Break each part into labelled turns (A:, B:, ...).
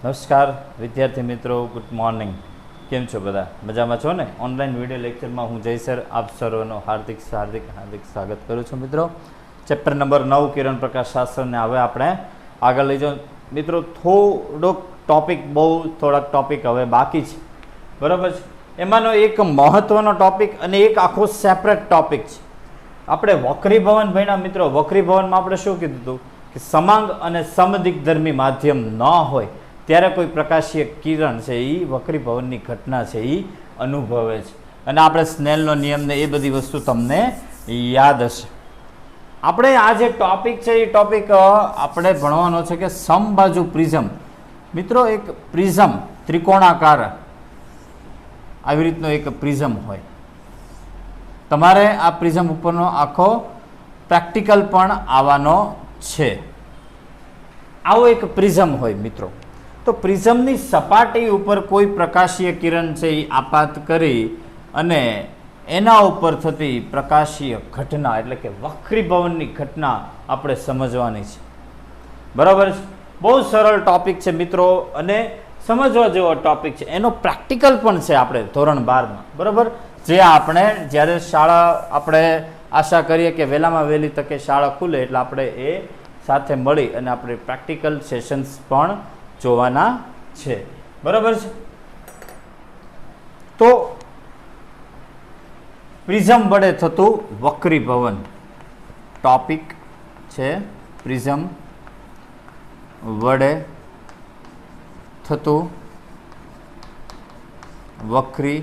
A: નમસ્કાર વિદ્યાર્થી મિત્રો, ગુડ મોર્નિંગ. કેમ છો બધા? મજામાં છો ને? ઓનલાઈન વિડીયો લેક્ચરમાં હું જય સર આપ સર્વનો હાર્દિક સ્વાગત કરું છું મિત્રો. ચેપ્ટર નંબર 9 કિરણ પ્રકાશ શાસ્ત્રને હવે આપણે આગળ લઈ જાઓ મિત્રો. થોડાક ટોપિક હવે બાકી છે, બરાબર છે. એમાંનો એક મહત્વનો ટોપિક અને એક આખો સેપરેટ ટોપિક છે. આપણે વક્રીભવન ભણ્યા મિત્રો. વક્રીભવનમાં આપણે શું કીધું હતું કે સમાંગ અને સમદિગ્ધર્મી માધ્યમ ન હોય ત્યારે કોઈ પ્રકાશીય કિરણ છે એ વક્રીભવનની ઘટના છે એ અનુભવે છે. અને આપણે સ્નેલનો નિયમ ને એ બધી વસ્તુ તમને યાદ હશે. આપણે આ જે ટોપિક છે એ ટોપિક આપણે ભણવાનો છે કે સમબાજુ પ્રિઝમ. મિત્રો, એક પ્રિઝમ ત્રિકોણાકાર આવી રીતનો એક પ્રિઝમ હોય. તમારે આ પ્રિઝમ ઉપરનો આખો પ્રેક્ટિકલ પણ આવવાનો છે. આવો એક પ્રિઝમ હોય મિત્રો. તો પ્રિઝમની સપાટી ઉપર કોઈ પ્રકાશીય કિરણ છે એ આપાત કરી અને એના ઉપર થતી પ્રકાશીય ઘટના એટલે કે વક્રીભવનની ઘટના આપણે સમજવાની છે, બરાબર છે. બહુ સરળ ટોપિક છે મિત્રો અને સમજવા જેવો ટોપિક છે. એનો પ્રેક્ટિકલ પણ છે આપણે ધોરણ 12માં, બરાબર. જે આપણે જ્યારે આપણે આશા કરીએ કે વહેલામાં વહેલી તકે શાળા ખુલે એટલે આપણે એ સાથે મળી અને આપણે પ્રેક્ટિકલ સેશન્સ પણ જોવાના છે, બરાબર છે. તો પ્રિઝમ વડે થતું વક્રીભવન ટોપિક છે. પ્રિઝમ વડે થતું વક્રીભવન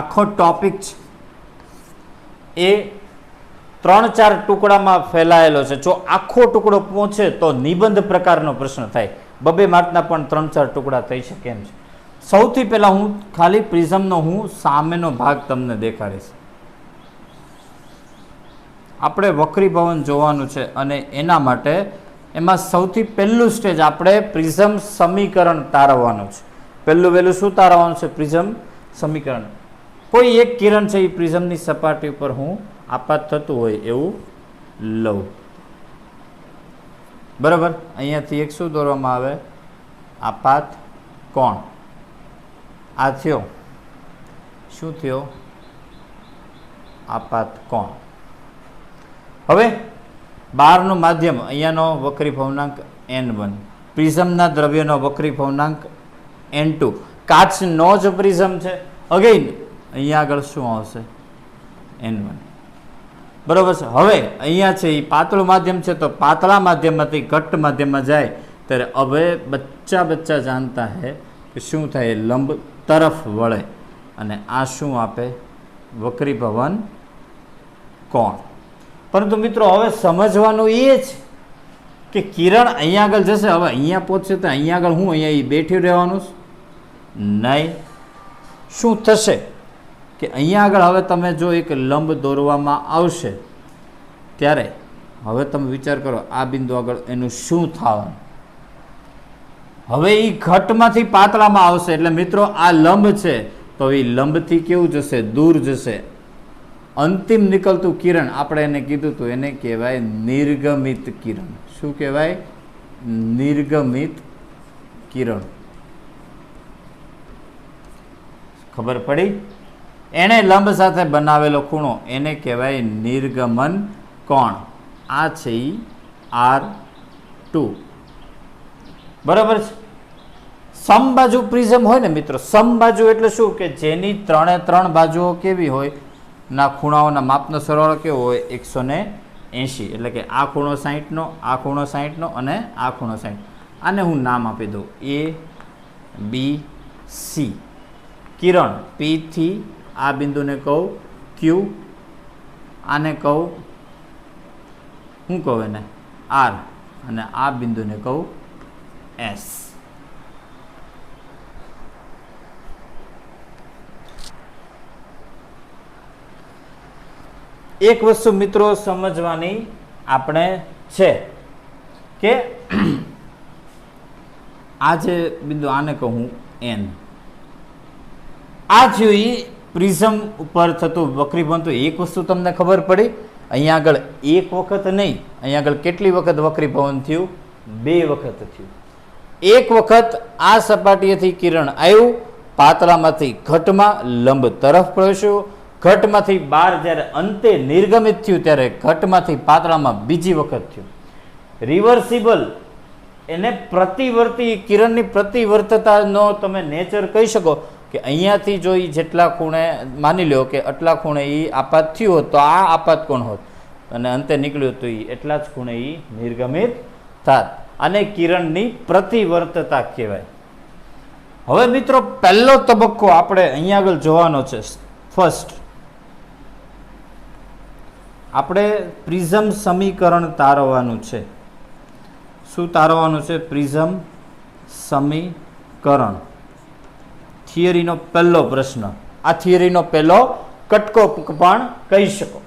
A: આખો ટોપિક છે એ 3-4 ટુકડામાં ફેલાયેલો છે. જો આખો ટુકડો પહોંચે તો નિબંધ પ્રકારનો પ્રશ્ન થાય. 2 માર્કના પણ 3-4 ટુકડા થઈ શકે એમ છે. સૌથી પહેલા હું ખાલી પ્રિઝમનો સામેનો ભાગ તમને દેખાડીશ. આપણે વક્રીભવન જોવાનું છે અને એના માટે એમાં સૌથી પહેલું સ્ટેજ આપણે પ્રિઝમ સમીકરણ તારવવાનું છે. પહેલું શું તારવવાનું છે? પ્રિઝમ સમીકરણ. કોઈ એક કિરણ છે એ પ્રિઝમની સપાટી ઉપર હું આપાત થતું હોય એવું લઉં, બરાબર. અહીંયાથી એક શું દોરવામાં આવે? આપાત કોણ. આ થયો શું થયો? આપાત કોણ. હવે બહારનું માધ્યમ, અહીંયાનો વક્રીભવનાંક n1, પ્રિઝમના દ્રવ્યનો વક્રીભવનાંક n2. કાચનો જ પ્રિઝમ છે. અગેન અહીંયા આગળ શું આવશે? n1, બરોબર છે. હવે અહીંયા છે એ પાતળું માધ્યમ છે, તો પાતળા માધ્યમમાંથી ઘટ્ટ માધ્યમમાં જાય ત્યારે હવે બચ્ચા જાણતા હે કે શું થાય? લંબ તરફ વળે અને આ શું આપે? વક્રીભવન કોણ. પરંતુ મિત્રો હવે સમજવાનું એ છે કે કિરણ અહીંયા આગળ જશે. હવે અહીંયા પહોંચશે તો અહીંયા આગળ અહીંયા બેઠી રહેવાનું નહીં. શું થશે કે અહીંયા આગળ હવે તમે જો એક લંબ દોરવામાં આવશે ત્યારે હવે તમે વિચાર કરો આ બિંદુ આગળ એનું શું થવાનું? હવે એ ઘટમાંથી પાતળામાં આવશે એટલે મિત્રો આ લંબ છે તો એ લંબથી કેવું જશે? દૂર જશે. અંતિમ નીકળતું કિરણ આપણે એને કીધું હતું, એને કહેવાય નિર્ગમિત કિરણ. શું કહેવાય? નિર્ગમિત કિરણ. ખબર પડી? એણે લંબ સાથે બનાવેલો ખૂણો એને કહેવાય નિર્ગમન કોણ. આ છે R2, બરાબર છે. સમબાજુ પ્રિઝમ હોય ને મિત્રો. સમબાજુ એટલે શું કે જેની 3 બાજુઓ કેવી હોય? ના ખૂણાઓના માપનો સરવાળો કેવો હોય? 180. એટલે કે આ ખૂણો 60નો, આ ખૂણો 60નો અને આ ખૂણો 60. આને હું નામ આપી દઉં ABC. કિરણ P થી આ બિંદુને કહું Q, આને કહું હું કહું એને R અને આ બિંદુને કહું S. એક વસ્તુ મિત્રો સમજવાની આપણે છે કે આ જે બિંદુ આને કહું N. આ જોઈ પ્રિઝમ ઉપર થતું વક્રીભવન. તો એક વસ્તુ તમને ખબર પડી, અહીંયા આગળ એક વખત નહીં, અહીંયા આગળ કેટલી વખત વક્રીભવન થયું? 2 વખત થયું. એક વખત આ સપાટીએથી કિરણ આવ્યું, પાતળામાંથી ઘટમાં લંબ તરફ પ્રવેશ્યું, ઘટમાંથી બહાર જ્યારે અંતે નિર્ગમિત થયું ત્યારે ઘટમાંથી પાતળામાં બીજી વખત થયું. રિવર્સિબલ એને પ્રતિવર્તી કિરણની પ્રતિવર્તતાનો તમે નેચર કહી શકો કે અહીંયાથી જો એ જેટલા ખૂણે માની લો કે આટલા ખૂણે એ આપાત થયું હોત તો આ આપાત કોણ હોત અને અંતે નીકળ્યું તો એ એટલા જ ખૂણે એ નિર્ગમિત થાત. અને કિરણની પ્રતિવર્તતા કહેવાય. હવે મિત્રો પહેલો તબક્કો આપણે અહીંયા આગળ જોવાનો છે. ફર્સ્ટ આપણે પ્રિઝમ સમીકરણ તારવવાનું છે. શું તારવવાનું છે? પ્રિઝમ સમીકરણ. થિયરીનો પહેલો પ્રશ્ન, આ થિયરીનો પહેલો કટકો પણ કહી શકો.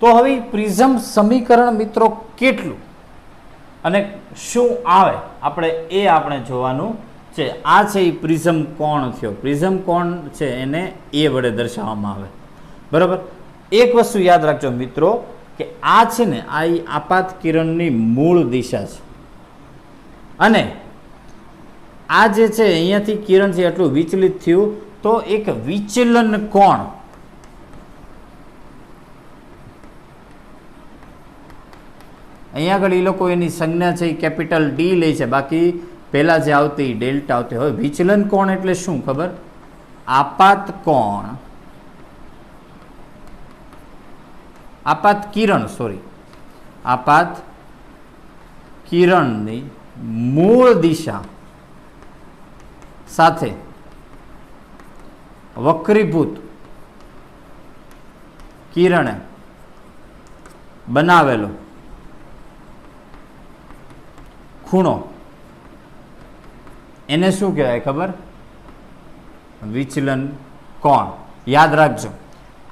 A: તો હવે પ્રિઝમ સમીકરણ મિત્રો કેટલું અને શું આવે આપણે જોવાનું છે. આ છે એ પ્રિઝમ કોણ થયો. પ્રિઝમ કોણ છે એને એ વડે દર્શાવવામાં આવે. બરાબર. એક વસ્તુ યાદ રાખજો મિત્રો કે આ છે ને આ આપાત કિરણની મૂળ દિશા છે અને આ જે છે અહીંયાથી કિરણ છે એટલું વિચલિત થયું તો એક વિચલન કોણ અહીંયા આગળ એ લોકો એની સંજ્ઞા છે એ કેપિટલ ડી લે છે, બાકી પહેલા જે આવતી ડેલ્ટા આવતી. હવે વિચલન કોણ એટલે શું ખબર? આપાત કોણ, આપાત કિરણ આપાત કિરણની મૂળ દિશા સાથે વક્રીભૂત કિરણે બનાવેલો ખૂણો એને શું કહેવાય ખબર? વિચલન કોણ. યાદ રાખજો.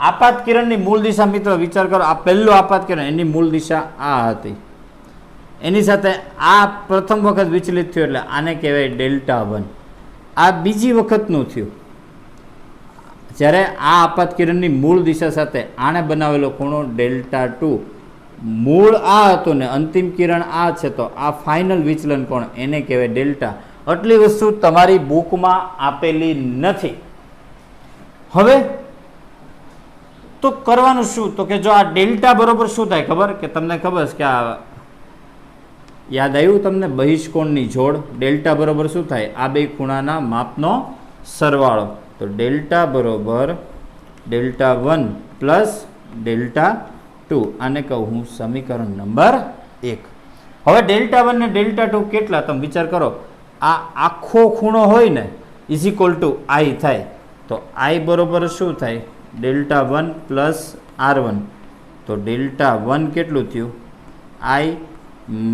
A: આપાત કિરણની મૂળ દિશા મિત્રો વિચાર કરો, આ પહેલું આપાત કિરણ એની મૂળ દિશા આ હતી, એની સાથે આ પ્રથમ વખત વિચલિત થયું એટલે આને કહેવાય ડેલ્ટા 1. આ બીજી વખતનું થયું જ્યારે આ આપાત કિરણની મૂળ દિશા સાથે આને બનાવેલો ખૂણો ડેલ્ટા 2. મૂળ આ હતું ને અંતિમ કિરણ આ છે તો આ ફાઇનલ વિચલન કોણ એને કહેવાય ડેલ્ટા. આટલી વસ્તુ તમારી બુકમાં આપેલી નથી. હવે તો કરવાનું શું? તો કે જો આ ડેલ્ટા બરોબર શું થાય ખબર? કે તમને ખબર છે કે આ યાદ આવ્યું તમને બહિષ્કોણની જોડ? ડેલ્ટા બરોબર શું થાય? આ બે ખૂણાના માપનો સરવાળો. તો ડેલ્ટા બરોબર ડેલ્ટા 1 પ્લસ ડેલ્ટા 2. આને કહું હું સમીકરણ નંબર 1. હવે ડેલ્ટા 1 ને ડેલ્ટા 2 કેટલા? તમે વિચાર કરો. આ આખો ખૂણો હોય ને ઇઝ ઇક્વલ ટુ આઈ થાય તો આઈ બરોબર શું થાય? Delta 1 plus R1. તો ડેલ્ટા 1 કેટલું થયું? આઈ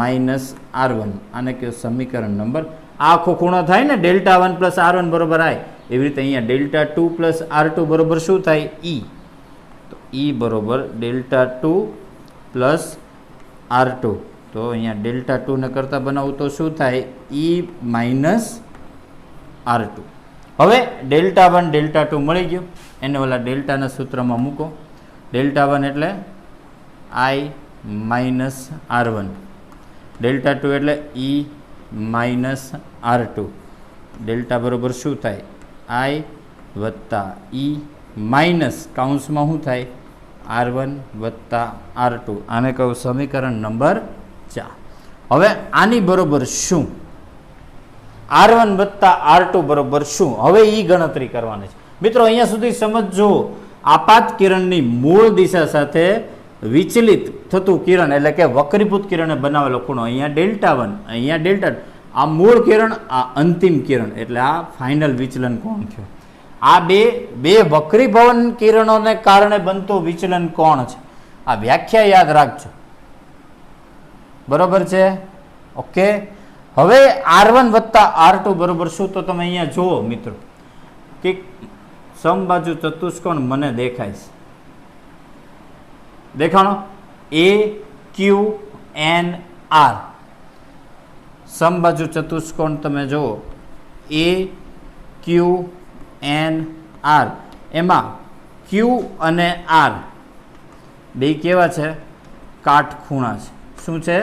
A: માઇનસ R1. આને કહ્યું સમીકરણ નંબર. આ આખો ખૂણો થાય ને ડેલ્ટા 1 પ્લસ R1 બરોબર આઈ. એવી રીતે અહીંયા ડેલ્ટા 2 પ્લસ R2 બરોબર શું થાય? ઈ. તો ઈ બરોબર ડેલ્ટા 2 પ્લસ R2. તો અહીંયા ડેલ્ટા 2 ને કરતાં બનાવું તો શું થાય? ઈ માઇનસ R2. હવે ડેલ્ટા 1 ડેલ્ટા 2 મળી ગયો, એને ઓલા ડેલ્ટાના સૂત્રમાં મૂકો. ડેલ્ટા 1 એટલે આઈ માઇનસ R1, ડેલ્ટા 2 એટલે ઈ માઇનસ R2. ડેલ્ટા બરોબર શું થાય? આઈ વત્તા ઈ માઇનસ કાઉન્સમાં શું થાય? R1 વત્તા R2. આને કહું સમીકરણ નંબર 4. હવે આની બરોબર શું? R1 વત્તા R2 બરોબર શું? હવે એ ગણતરી કરવાની છે મિત્રો. અહીંયા સુધી સમજો. આપાત કિરણની મૂળ દિશા સાથે વિચલિત થતું કિરણ એટલે કે વક્રીભૂત કિરણે બનાવેલો ખૂણો અહીંયા ડેલ્ટા 1, અહીંયા ડેલ્ટા 2. આ મૂળ કિરણ, આ અંતિમ કિરણ એટલે આ ફાઇનલ વિચલન કોણ થયું? આ બે વક્રીભવન કિરણોને કારણે બનતું વિચલન કોણ છે? આ વ્યાખ્યા યાદ રાખજો. બરોબર છે? ઓકે. હવે R1 વત્તા R2 બરોબર શું? તો તમે અહીંયા જુઓ મિત્રો કે સમબાજુ ચતુષ્કોણ મને દેખાય છે. દેખાણો? AQNR સમબાજુ ચતુષ્કોણ તમે જુઓ AQNR. એમાં Q અને R બે કેવા છે? કાટખૂણા છે. શું છે?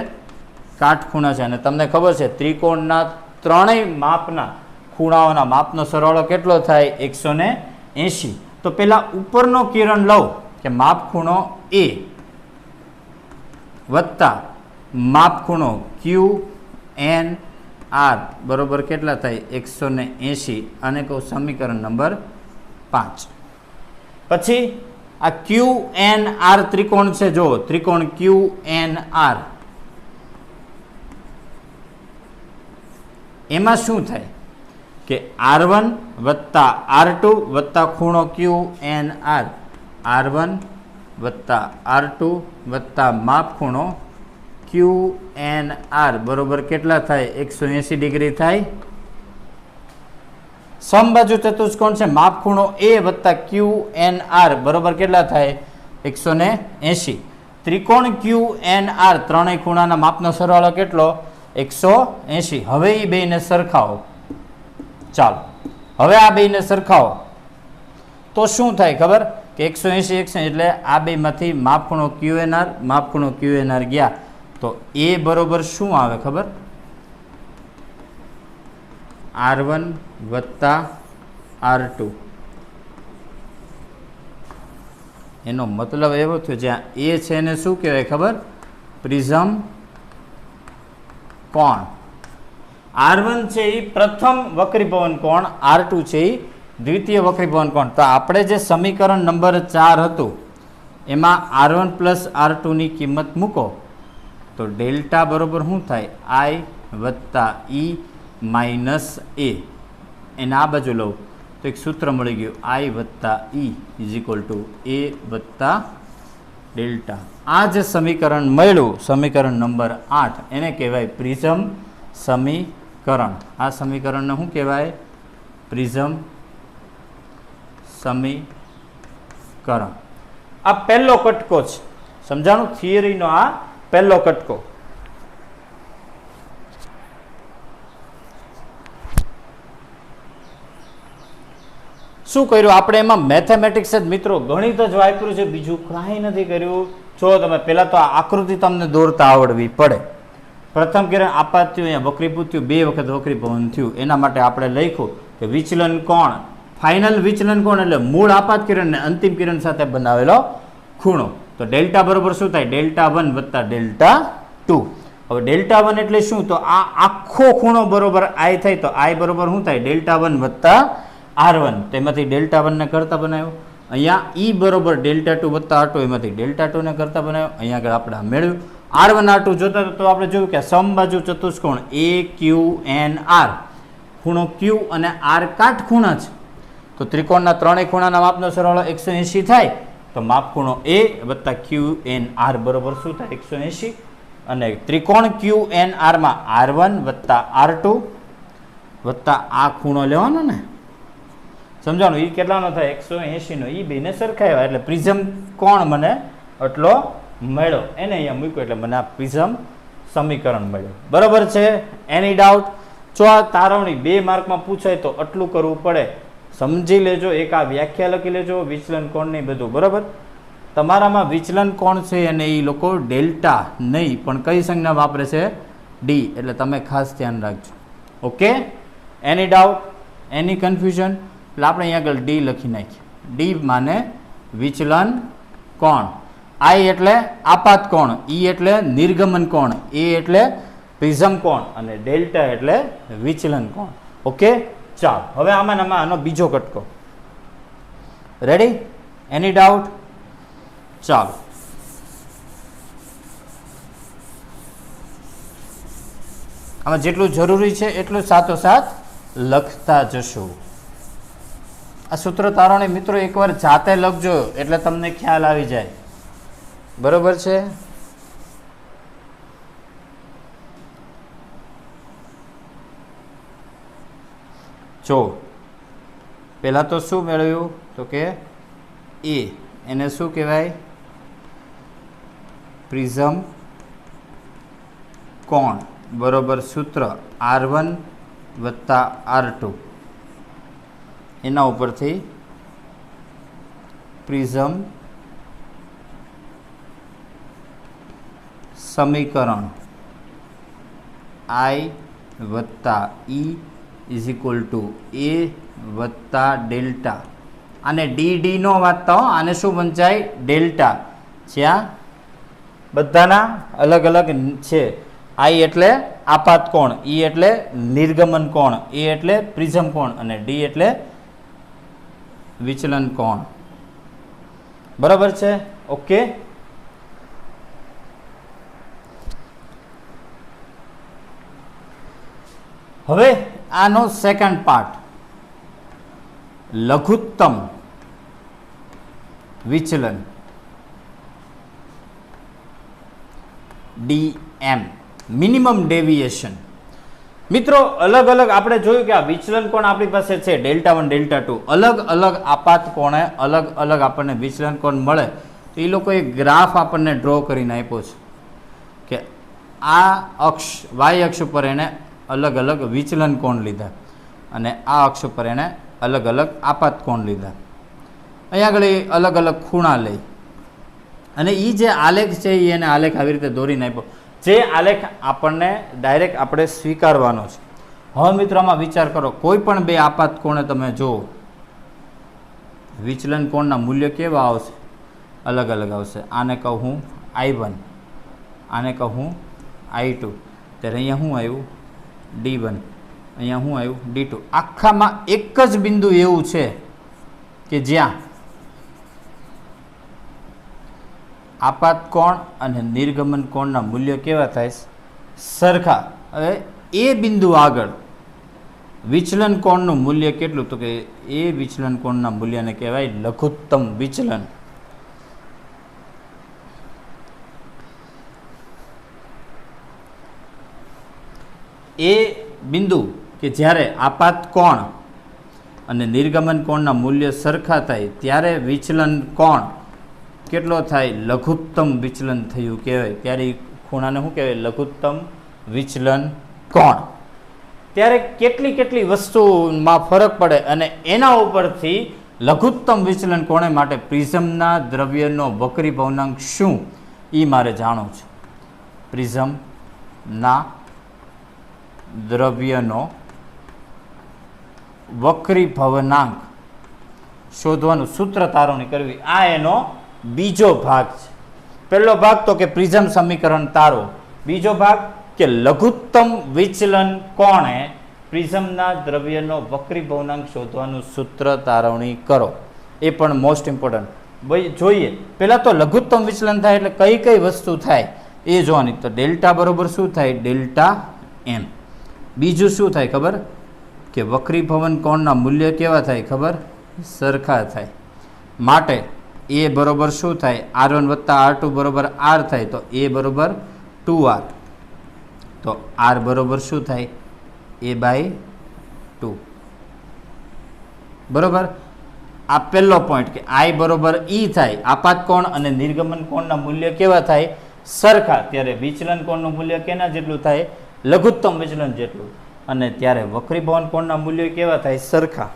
A: કાટખૂણા છે અને તમને ખબર છે ત્રિકોણના ત્રણેય માપના ખૂણાઓના માપનો સરવાળો કેટલો થાય 180. તો પેલા ઉપરનો કિરણ લઉં કે માપ ખૂણો એ વત્તા માપ ખૂણો QNR બરોબર કેટલા થાય 180 અને કહું સમીકરણ નંબર 5. પછી આ QNR ત્રિકોણ છે, જો ત્રિકોણ QNR એમાં શું થાય કે R1 વત્તા R2 વત્તા ખૂણો QNR, R1 વત્તા R2 વત્તા માપ ખૂણો QNR બરોબર કેટલા થાય 180 ડિગ્રી થાય. સમબાજુ ચતુષ્કોણ છે માપ ખૂણો A વત્તા QNR બરોબર કેટલા થાય 180. ત્રિકોણ QNR ત્રણેય ખૂણાના માપનો સરવાળો કેટલો 180. હવે એ બેને સરખાવો. ચાલો હવે આ બેને સરખાવો તો શું થાય ખબર કે 180 એટલે આ બેમાંથી માપ ખૂણો QNR માપ ખૂણો QNR ગયા તો એ બરોબર શું આવે ખબર R1 વત્તા R2. એનો મતલબ એવો થયો જ્યાં એ છે એને શું કહેવાય ખબર પ્રિઝમ કોણ. R1 છે એ પ્રથમ વક્રીભવન કોણ, R2 છે એ દ્વિતીય વક્રીભવન કોણ. તો આપણે જે સમીકરણ નંબર 4 હતું એમાં R1 પ્લસ R2 ની કિંમત મૂકો તો ડેલ્ટા બરોબર શું થાય I વત્તા E માઇનસ એ. એને આ બાજુ લઉં તો એક સૂત્ર મળી ગયું I વત્તા E ઇઝ ઇક્વલ ટુ એ વત્તા ડેલ્ટા. આ જે સમીકરણ મળ્યું સમીકરણ નંબર 8 એને કહેવાય પ્રિઝમ સમીકરણ. આ સમીકરણને શું કહેવાય પ્રિઝમ સમીકરણ. આ પહેલો કટકો છે, સમજાણું થિયરીનો આ પહેલો કટકો. શું કર્યું આપણે એમાં મેથેમેટિક્સ જ મિત્રો ગણિત જ વાપર્યું છે, બીજું કાંઈ નથી કર્યું. જો તમે પહેલાં તો આ આકૃતિ તમને દોરતા આવડવી પડે. પ્રથમ કિરણ આપાત થયું, અહીંયા વક્રીભૂત થયું, 2 વખત વક્રીભવન થયું. એના માટે આપણે લખ્યું કે વિચલન કોણ, ફાઇનલ વિચલન કોણ એટલે મૂળ આપાત કિરણને અંતિમ કિરણ સાથે બનાવેલો ખૂણો. તો ડેલ્ટા બરોબર શું થાય ડેલ્ટા 1 વત્તા ડેલ્ટા 2. હવે ડેલ્ટા 1 એટલે શું તો આ આખો ખૂણો બરોબર I થાય તો I બરોબર શું થાય ડેલ્ટા 1 વત્તા R1. તેમાંથી ડેલ્ટા 1 ને કરતા બનાવ્યો. અહીંયા E બરોબર ડેલ્ટા 2 વત્તા R2 એમાંથી ડેલ્ટા 2 ને કરતા બનાવ્યો. અહીંયા આગળ આપણે મેળવ્યું R1 R2 જોતા તો આપણે જોયું કે સમબાજુ ચતુષ્કોણ AQNR ખૂણો Q અને R કાટખૂણા છે. તો ત્રિકોણના ત્રણેય ખૂણાના માપનો સરવાળો 180 થાય તો માપ ખૂણો A વત્તા QNR બરોબર શું થાય 180. અને ત્રિકોણ QNR માં R1 વત્તા R2 વત્તા આ ખૂણો લેવાનો ને સમજાણું એ કેટલાનો થાય 180 નો. એ બેને સરખાવ્યા એટલે પ્રિઝમ કોણ મને એટલો મળ્યો. એને અહીંયા મૂક્યો એટલે મને આ પ્રિઝમ સમીકરણ મળ્યું. બરાબર છે? એની ડાઉટ? જો આ તારવણી 2 માર્કમાં પૂછાય તો આટલું કરવું પડે. સમજી લેજો, એક આ વ્યાખ્યા લખી લેજો વિચલન કોણની બધું. બરાબર? તમારામાં વિચલન કોણ છે અને એ લોકો ડેલ્ટા નહીં પણ કઈ સંજ્ઞા વાપરે છે ડી, એટલે તમે ખાસ ધ્યાન રાખજો. Okay? Any doubt? Any confusion? એટલે આપણે અહીંયા આગળ ડી લખી નાખીએ. ડી માને વિચલન કોણ, I એટલે આપાત કોણ, E એટલે નિર્ગમન કોણ, A એટલે પ્રિઝમ કોણ અને ડેલ્ટા એટલે વિચલન કોણ. ઓકે? ચાલો હવે આમાં આનો બીજો કટકો. રેડી? એની ડાઉટ? ચાલો આમાં જેટલું જરૂરી છે એટલું સાથોસાથ લખતા જશું. આ સૂત્ર તારવણી મિત્રો એકવાર જાતે લખજો એટલે તમને ખ્યાલ આવી જાય. બરોબર છે? જો પહેલા તો શું મેળવ્યું તો કે એ એને શું કહેવાય પ્રિઝમ કોણ બરોબર સૂત્ર R1 વત્તા R2 એના ઉપરથી પ્રિઝમ સમીકરણ આઈ વત્તા ઈ ઇઝ ઇક્વલ ટુ એ વત્તા ડેલ્ટા. આને ડી નો વાંચતા હો, આને શું વંચાય? ડેલ્ટા. જ્યાં બધાના અલગ અલગ છે. આઈ એટલે આપાત કોણ, ઈ એટલે નિર્ગમન કોણ, એ એટલે પ્રિઝમ કોણ અને ડી એટલે વિચલન કોણ. બરાબર છે? ઓકે. હવે આનો સેકન્ડ પાર્ટ, લઘુત્તમ વિચલન ડીએમ, મિનિમમ ડેવિએશન. મિત્રો અલગ અલગ આપણે જોયું કે આ વિચલન કોણ આપણી પાસે છે ડેલ્ટા 1 ડેલ્ટા 2, અલગ અલગ આપાત કોણે અલગ અલગ આપણને વિચલન કોણ મળે. તો એ લોકોએ ગ્રાફ આપણને ડ્રો કરીને આપ્યો છે કે આ અક્ષ વાય અક્ષ ઉપર એને અલગ અલગ વિચલન કોણ લીધા અને આ અક્ષ ઉપર એને અલગ અલગ આપાત કોણ લીધા. અહીંયા આગળ અલગ અલગ ખૂણા લઈ અને એ જે આલેખ છે એ એને આલેખ આવી રીતે દોરીને આપ્યો, જે આલેખ આપણને ડાયરેક્ટ આપણે સ્વીકારવાનો છે. હવે મિત્રો આમાં વિચાર કરો, કોઈ પણ બે આપાત કોણે તમે જુઓ, વિચલન કોણના મૂલ્ય કેવા આવશે? અલગ અલગ આવશે. આને કહું I1, આને કહું I2, ત્યારે અહીંયા શું આવ્યું? D1, અહીંયા શું આવ્યું? D2. આખામાં એક જ બિંદુ એવું છે કે જ્યાં આપાત કોણ અને નિર્ગમન કોણના મૂલ્ય કેવા થાય? સરખા. હવે એ બિંદુ આગળ વિચલન કોણનું મૂલ્ય કેટલું? તો કે એ વિચલન કોણના મૂલ્યને કહેવાય લઘુત્તમ વિચલન. એ બિંદુ કે જ્યારે આપાત કોણ અને નિર્ગમન કોણના મૂલ્ય સરખા થાય ત્યારે વિચલન કોણ કેટલો થાય? લઘુત્તમ વિચલન થયું કહેવાય. ત્યારે ખૂણાને શું કહેવાય? લઘુત્તમ વિચલન કોણ. ત્યારે કેટલી કેટલી વસ્તુમાં ફરક પડે અને એના ઉપરથી લઘુત્તમ વિચલન કોણે માટે પ્રિઝમના દ્રવ્યનો વક્રી ભવનાંક શું એ મારે જાણવું છે. પ્રિઝમના દ્રવ્યનો વક્રી ભવનાંક શોધવાનું સૂત્ર તારવણી કરવી, આ એનો બીજો ભાગ છે. પહેલો ભાગ તો કે પ્રિઝમ સમીકરણ તારો, બીજો ભાગ કે લઘુત્તમ વિચલન કોણે પ્રિઝમના દ્રવ્યનો વક્રી ભવનાંક શોધવાનું સૂત્ર તારવણી કરો. એ પણ મોસ્ટ ઇમ્પોર્ટન્ટ. ભાઈ જોઈએ પહેલાં તો લઘુત્તમ વિચલન થાય એટલે કઈ કઈ વસ્તુ થાય એ જોવાની. તો ડેલ્ટા બરોબર શું થાય? Delta M. બીજું શું થાય ખબર? કે વક્રી ભવન કોણના મૂલ્ય કેવા થાય ખબર? સરખા થાય. માટે એ બરોબર શું થાય? R1 વત્તા R2 બરોબર R થાય. તો એ બરોબર 2R. તો R બરોબર શું થાય? A/2. બરોબર. આ પહેલો પોઈન્ટ કે I બરોબર E થાય. આપાત કોણ અને નિર્ગમન કોણના મૂલ્ય કેવા થાય? સરખા. ત્યારે વિચલન કોણનું મૂલ્ય કેના જેટલું થાય? લઘુત્તમ વિચલન જેટલું. અને ત્યારે વક્રી ભવન કોણના મૂલ્યો કેવા થાય? સરખા.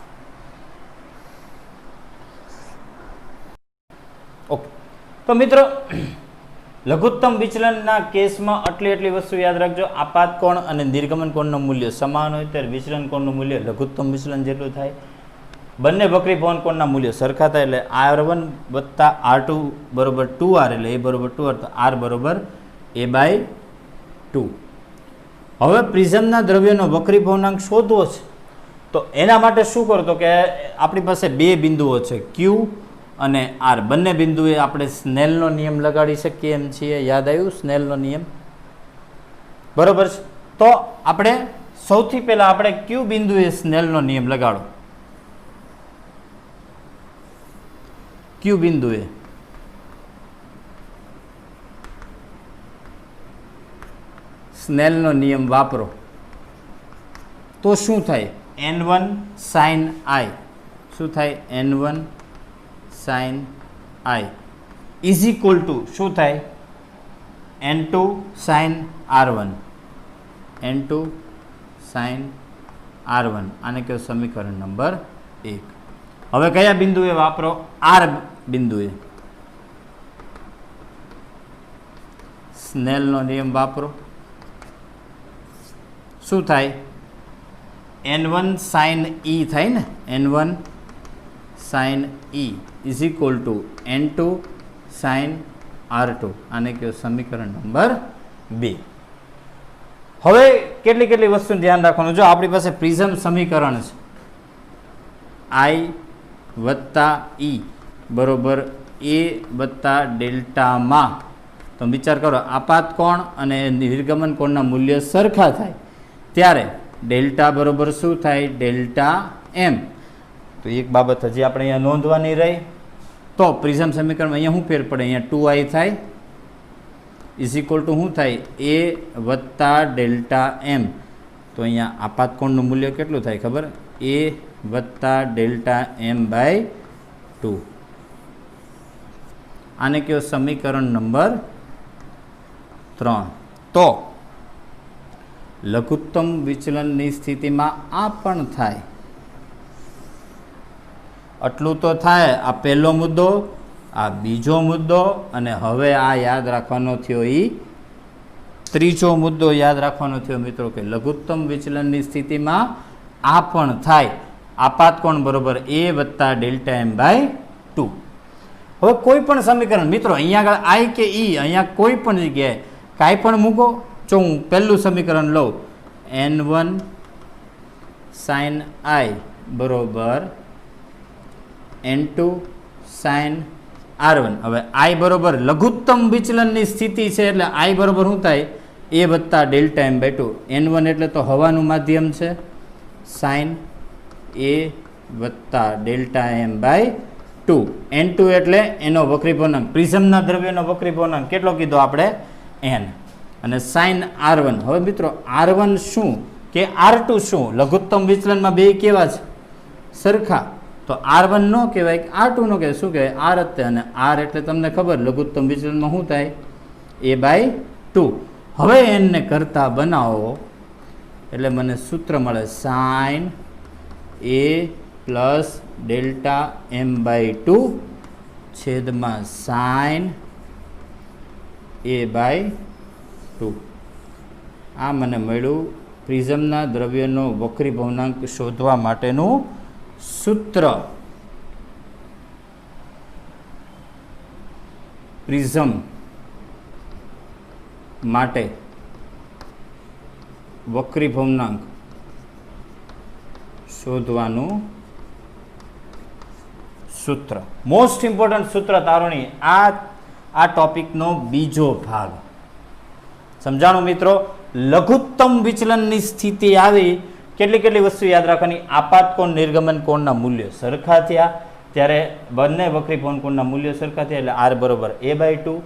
A: ઓકે. તો મિત્રો લઘુત્તમ વિચલનના કેસમાં એટલી વસ્તુ યાદ રાખજો. આપાત કોણ અને નિર્ગમન કોણનું મૂલ્ય સમાન હોય ત્યારે વિચલન કોણનું મૂલ્ય લઘુત્તમ વિચલન જેટલું થાય. બંને વક્રી ભવન કોણના મૂલ્ય સરખા થાય એટલે R1 વત્તા R2 બરોબર 2R એટલે એ બરોબર 2R. તો R બરોબર A/2. હવે પ્રિઝમના દ્રવ્યનો વક્રી ભવનાંક શોધવો છે. તો એના માટે શું કરો? તો કે આપણી પાસે બે બિંદુઓ છે Q અને R. બંને બિંદુએ આપણે સ્નેલનો નિયમ લગાડી શકીએ એમ છીએ. યાદ આવ્યું સ્નેલનો નિયમ? બરોબર છે. તો આપણે સૌથી પહેલા આપણે Q બિંદુએ સ્નેલનો નિયમ લગાડો. Q બિંદુએ સ્નેલનો નિયમ વાપરો તો શું થાય? N1 sin I. શું થાય? N1 sin I is equal to શું થાય? N2 sin R1. N2 sin R1. આને કહો સમીકરણ નંબર 1. હવે કયા બિંદુએ વાપરો? R બિંદુએ સ્નેલનો નિયમ વાપરો. શું થાય n1 sin e થાય ને n1 sin e is equal to n2 sin r2 આને કયો સમીકરણ નંબર 2. હવે કેટલી વસ્તુનું ધ્યાન રાખવાનું, જો આપણી પાસે પ્રિઝમ સમીકરણ છે i વત્તા e બરોબર a વત્તા ડેલ્ટામાં, તો વિચાર કરો આપાત કોણ અને નિર્ગમન કોણના મૂલ્ય સરખા થાય ત્યારે ડેલ્ટા બરોબર શું થાય ડેલ્ટા એમ. તો એક બાબત હજી આપણે અહીંયા નોંધવાની રહી, તો પ્રિઝમ સમીકરણમાં અહીંયા શું ફેર પડે, અહીંયા 2i થાય ઇઝ ઇક્વલ ટુ શું થાય a વત્તા ડેલ્ટા એમ. તો અહીંયા આપાત કોણનું મૂલ્ય કેટલું થાય ખબર, a વત્તા ડેલ્ટા એમ બાય 2. આને કયો સમીકરણ નંબર 3. તો લઘુત્તમ વિચલનની સ્થિતિમાં આ પણ થાય, આટલું તો થાય. આ પહેલો મુદ્દો, આ બીજો મુદ્દો, અને હવે આ યાદ રાખવાનો થયો એ ત્રીજો મુદ્દો યાદ રાખવાનો થયો મિત્રો, કે લઘુત્તમ વિચલનની સ્થિતિમાં આ પણ થાય. આપાત કોણ બરોબર a વત્તા ડેલ્ટા એમ બાય 2. હવે કોઈ પણ સમીકરણ મિત્રો અહીંયા આગળ આઈ કે ઈ, અહીંયા કોઈ પણ જગ્યાએ કાંઈ પણ મૂકો. જો હું પહેલું સમીકરણ લઉં n1 sin i બરોબર n2 sin r1. હવે i બરોબર લઘુત્તમ વિચલનની સ્થિતિ છે એટલે i બરોબર શું થાય a વત્તા ડેલ્ટા એમ બાય 2. n1 એટલે તો હવાનું માધ્યમ છે, sin a વત્તા ડેલ્ટા એમ બાય 2. n2 એટલે એનો વક્રી પૂર્ણાંક, પ્રિઝમના દ્રવ્યનો વક્રી પૂર્ણાંક કેટલો કીધો આપણે n, અને sin r1. હવે મિત્રો r1 શું કે r2 શું, લઘુત્તમ વિચલનમાં બે કેવા છે સરખા, તો r1 નો કહેવાય r2 નો કહેવાય, શું કહેવાય r જ તે, અને r એટલે તમને ખબર લઘુત્તમ વિચલનમાં શું થાય a બાય 2. હવે n ને કરતા બનાવો એટલે મને સૂત્ર મળે sin a plus delta M by 2 છેદમાં sin a બાય 2. આ મને મળ્યું પ્રિઝમના દ્રવ્યનો વક્રી ભવનાંક શોધવા માટેનું સૂત્ર. પ્રિઝમ માટે વક્રી ભવનાંક શોધવાનું સૂત્ર, મોસ્ટ ઇમ્પોર્ટન્ટ સૂત્ર તારણી. આ ટોપિકનો બીજો ભાગ સમજાણું મિત્રો. લઘુત્તમ વિચલનની સ્થિતિ આવી, કેટલી વસ્તુ યાદ રાખવાની, આપાત કોણ નિર્ગમન કોણના મૂલ્યો સરખા થયા ત્યારે બંને વક્રી કોણના મૂલ્યો સરખા થયા એટલે r બરોબર a બાય 2.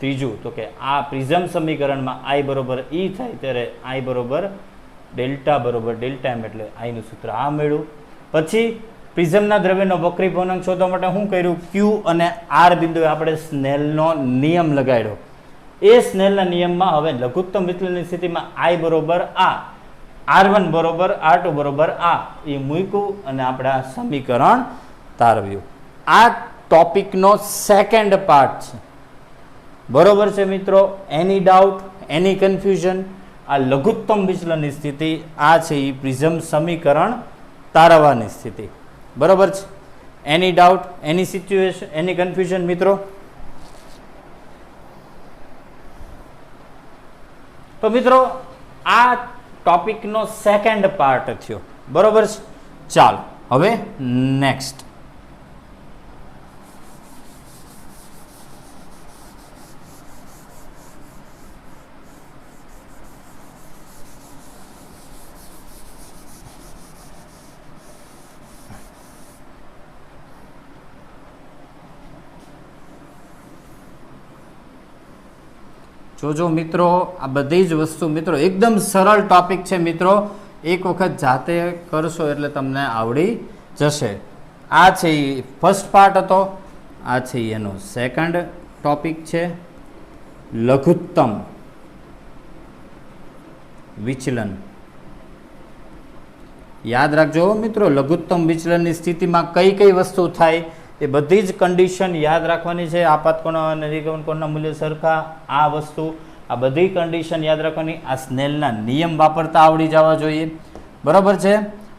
A: ત્રીજું તો કે આ પ્રિઝમ સમીકરણમાં i બરોબર e થાય ત્યારે i બરોબર ડેલ્ટા એમ એટલે i નું સૂત્ર આ મળ્યું. પછી પ્રિઝમના દ્રવ્યનો વક્રી પૂર્ણાંક શોધવા માટે શું કર્યું, q અને r બિંદુએ આપણે સ્નેલનો નિયમ લગાડ્યો. એ સ્નેલના નિયમમાં હવે લઘુત્તમ વિચલનની સ્થિતિમાં i બરોબર આ, r1 બરોબર r2 બરોબર આ એ મૂક્યું અને આપણે આ સમીકરણ તારવ્યું. આ ટોપિકનો સેકન્ડ પાર્ટ છે. બરોબર છે મિત્રો, એની ડાઉટ, એની કન્ફ્યુઝન? આ લઘુત્તમ વિચલનની સ્થિતિ આ છે એ પ્રિઝમ સમીકરણ તારવવાની સ્થિતિ. બરોબર છે, એની ડાઉટ, એની સિચ્યુએશન, એની કન્ફ્યુઝન મિત્રો? તો મિત્રો આ ટોપિકનો સેકન્ડ પાર્ટ થયો. બરોબર છે, ચાલો હવે નેક્સ્ટ. જોજો મિત્રો, આ બધી જ વસ્તુ મિત્રો એકદમ સરળ ટોપિક છે મિત્રો. એક વખત જાતે કરશો એટલે તમને આવડી જશે. આ છે એ ફર્સ્ટ પાર્ટ હતો, આ છે એનો સેકન્ડ ટોપિક છે, લઘુત્તમ વિચલન. યાદ રાખજો મિત્રો, લઘુત્તમ વિચલનની સ્થિતિમાં કઈ કઈ વસ્તુ થાય એ બધી જ કન્ડિશન યાદ રાખવાની છે. આપાત કોણ અને નિર્ગમન કોણના મૂલ્ય સરખા, આ વસ્તુ આ બધી કન્ડિશન યાદ રાખવાની, આ સ્નેલના નિયમ વાપરતા આવડી જવા જોઈએ, બરાબર છે.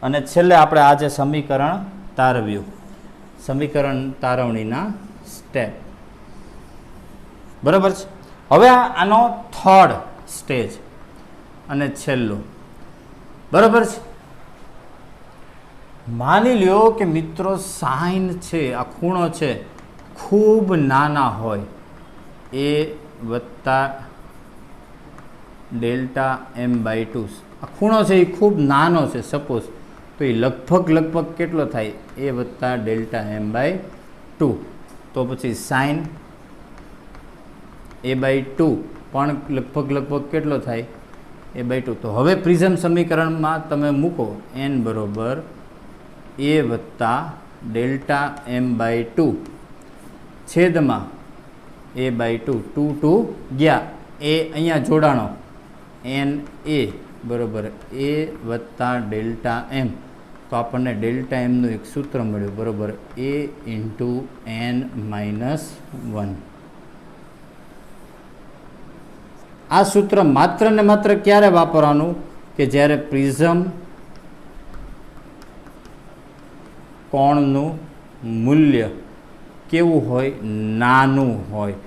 A: અને છેલ્લે આપણે આ જે સમીકરણ તારવ્યું, સમીકરણ તારવણીના સ્ટેપ, બરાબર છે. હવે આનો થર્ડ સ્ટેજ અને છેલ્લો, બરાબર છે. માની લ્યો કે મિત્રો સાઇન છે, આ ખૂણો છે, ખૂબ નાના હોય, એ વત્તા ડેલ્ટા એમ બાય 2. આ ખૂણો છે એ ખૂબ નાનો છે સપોઝ, તો એ લગભગ કેટલો થાય, એ વત્તા ડેલ્ટા એમ બાય 2. તો પછી સાઇન એ બાય 2 પણ લગભગ કેટલો થાય, એ બાય 2. તો હવે પ્રિઝમ સમીકરણમાં તમે મૂકો n બરોબર એ વત્તા ડેલ્ટા એમ બાય 2 છેદમાં એ બાય 2, 2 ગયા, એ અહીંયા જોડાણો એન એ બરાબર એ વત્તા ડેલ્ટા એમ. તો આપણને ડેલ્ટા એમનું એક સૂત્ર મળ્યું, બરાબર એ ઇન્ટુ n માઇનસ 1. આ સૂત્ર માત્ર ને માત્ર ક્યારે વાપરવાનું, કે જ્યારે પ્રિઝમ કોણનું મૂલ્ય કેવું હોય, નાનું હોય.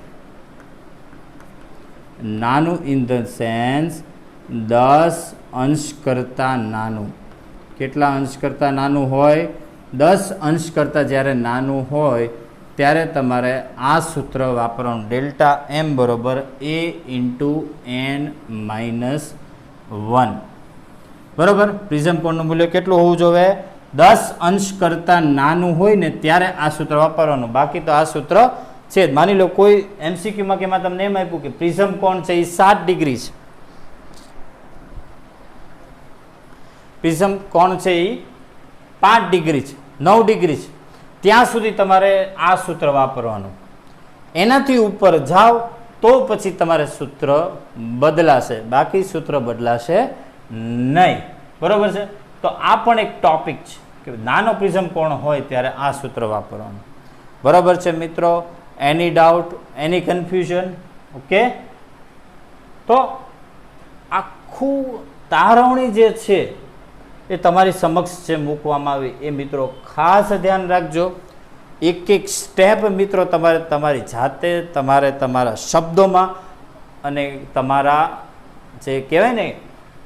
A: નાનું ઇન ધ સેન્સ 10 અંશ કરતાં નાનું. કેટલા અંશ કરતાં નાનું હોય, 10 અંશ કરતાં જ્યારે નાનું હોય ત્યારે તમારે આ સૂત્ર વાપરવાનું, ડેલ્ટા એમ બરોબર એ ઇન્ટુ n માઇનસ 1. બરાબર. પ્રિઝમ કોણનું મૂલ્ય કેટલું હોવું જોઈએ, 10 અંશ કરતાં નાનું હોય ને ત્યારે આ સૂત્ર વાપરવાનું, બાકી તો આ સૂત્ર છે જ. માની લો કોઈ એમસીક્યુમાં કે એમાં તમને એમ આપ્યું કે પ્રિઝમ કોણ છે એ 7 ડિગ્રી છે, પ્રિઝમ કોણ છે એ 5 ડિગ્રી છે, 9 ડિગ્રી છે, ત્યાં સુધી તમારે આ સૂત્ર વાપરવાનું. એનાથી ઉપર જાઓ તો પછી તમારે સૂત્ર બદલાશે, બાકી સૂત્ર બદલાશે નહીં, બરાબર છે. તો આ પણ એક ટોપિક છે કે નાનો પ્રિઝમ કોણ હોય ત્યારે આ સૂત્ર વાપરવાનું, બરાબર છે મિત્રો. એની ડાઉટ, એની કન્ફ્યુઝન? ઓકે. તો આખું તારવણી જે છે એ તમારી સમક્ષ જે મૂકવામાં આવી, એ મિત્રો ખાસ ધ્યાન રાખજો. એક સ્ટેપ મિત્રો તમારે તમારી જાતે, તમારે તમારા શબ્દોમાં અને તમારા જે કહેવાય ને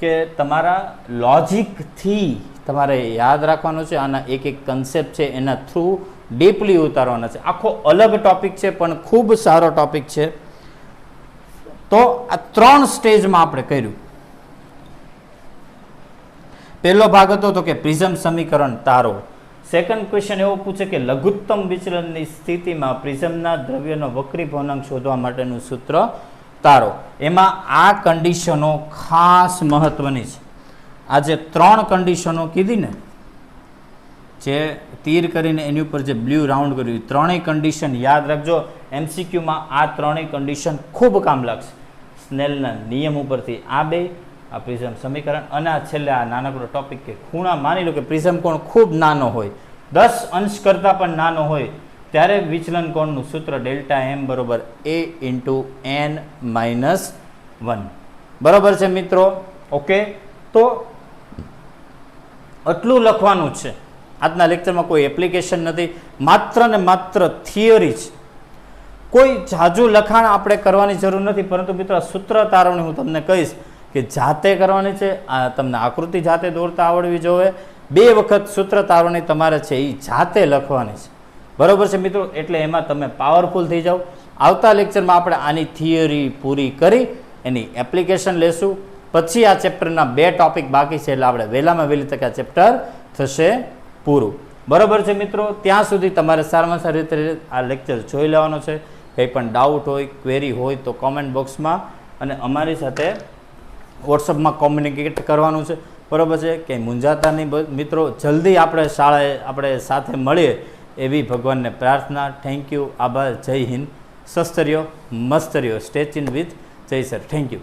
A: કે તમારા લોજિકથી તમારે યાદ રાખવાનું છે. આના એક કન્સેપ્ટ છે એના થ્રુ ડીપલી ઉતારવાના છે. આખો અલગ ટોપિક છે પણ ખૂબ સારો ટોપિક છે. તો આ 3 સ્ટેજમાં આપણે કર્યું. પહેલો ભાગ હતો તો કે પ્રિઝમ સમીકરણ તારો. સેકન્ડ ક્વેશ્ચન એવો પૂછે કે લઘુત્તમ વિચલનની સ્થિતિમાં પ્રિઝમના દ્રવ્યનો વક્રીભવનાંક શોધવા માટેનું સૂત્ર તારો. એમાં આ કન્ડિશનો ખાસ મહત્વની છે. આ જે 3 કન્ડિશનો કીધી ને, જે તીર કરીને એની ઉપર જે બ્લુ રાઉન્ડ કર્યું, ત્રણેય કન્ડિશન યાદ રાખજો. એમસીક્યુમાં આ ત્રણેય કન્ડિશન ખૂબ કામ લાગશે. સ્નેલના નિયમ ઉપરથી આ બે, આ પ્રિઝમ સમીકરણ, અને આ છેલ્લે આ નાનકડો ટોપિક કે ખૂણા. માની લો કે પ્રિઝમ કોણ ખૂબ નાનો હોય, 10 અંશ કરતાં પણ નાનો હોય, ત્યારે વિચલન કોણનું સૂત્ર ડેલ્ટા એમ બરોબર એ ઇન્ટુ n માઇનસ 1. બરાબર છે મિત્રો? ઓકે. તો આટલું લખવાનું છે. આજના લેક્ચરમાં કોઈ એપ્લિકેશન નથી, માત્ર ને માત્ર થિયરી છે. કોઈ જાજુ લખાણ આપણે કરવાની જરૂર નથી, પરંતુ મિત્રો આ સૂત્ર તારવણી હું તમને કહીશ કે જાતે કરવાની છે. આ તમને આકૃતિ જાતે દોરતા આવડવી જોઈએ. 2 વખત સૂત્ર તારવણી તમારે છે એ જાતે લખવાની છે, બરાબર છે મિત્રો? એટલે એમાં તમે પાવરફુલ થઈ જાઓ. આવતા લેક્ચરમાં આપણે આની થિયરી પૂરી કરી એની એપ્લિકેશન લેશું. પછી આ ચેપ્ટરના 2 ટોપિક બાકી છે, એટલે આપણે વહેલામાં વહેલી તકે આ ચેપ્ટર થશે પૂરું, બરાબર છે મિત્રો? ત્યાં સુધી તમારે સારામાં સારી રીતે આ લેક્ચર જોઈ લેવાનો છે. કંઈ પણ ડાઉટ હોય, ક્વેરી હોય તો કોમેન્ટ બોક્સમાં અને અમારી સાથે વોટ્સઅપમાં કોમ્યુનિકેટ કરવાનું છે, બરાબર છે? કંઈ મૂંઝાતા નહીં મિત્રો. જલ્દી આપણે શાળાએ આપણે સાથે મળીએ એવી ભગવાનને પ્રાર્થના. થેન્ક યુ, આભાર, જય હિન્દ, સસ્તર્યો મસ્તર્યો. સ્ટે ચિન વિથ જય સર. Thank you.